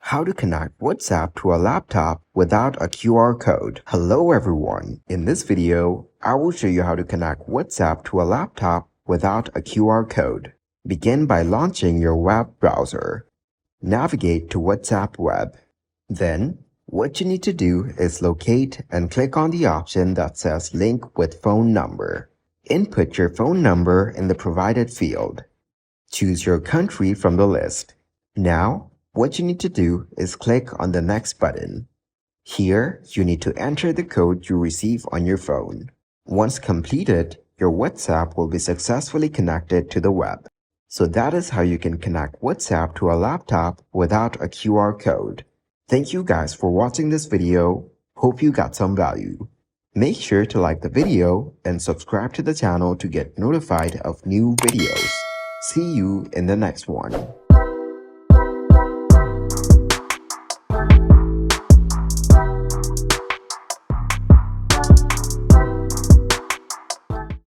How to connect WhatsApp to a laptop without a QR code. Hello everyone. In this video, I will show you how to connect WhatsApp to a laptop without a QR code. Begin by launching your web browser. Navigate to WhatsApp web. Then, what you need to do is locate and click on the option that says Link with Phone Number. Input your phone number in the provided field. Choose your country from the list. Now, what you need to do is click on the Next button. Here, you need to enter the code you receive on your phone. Once completed, your WhatsApp will be successfully connected to the web. So that is how you can connect WhatsApp to a laptop without a QR code. Thank you guys for watching this video. Hope you got some value. Make sure to like the video and subscribe to the channel to get notified of new videos. See you in the next one.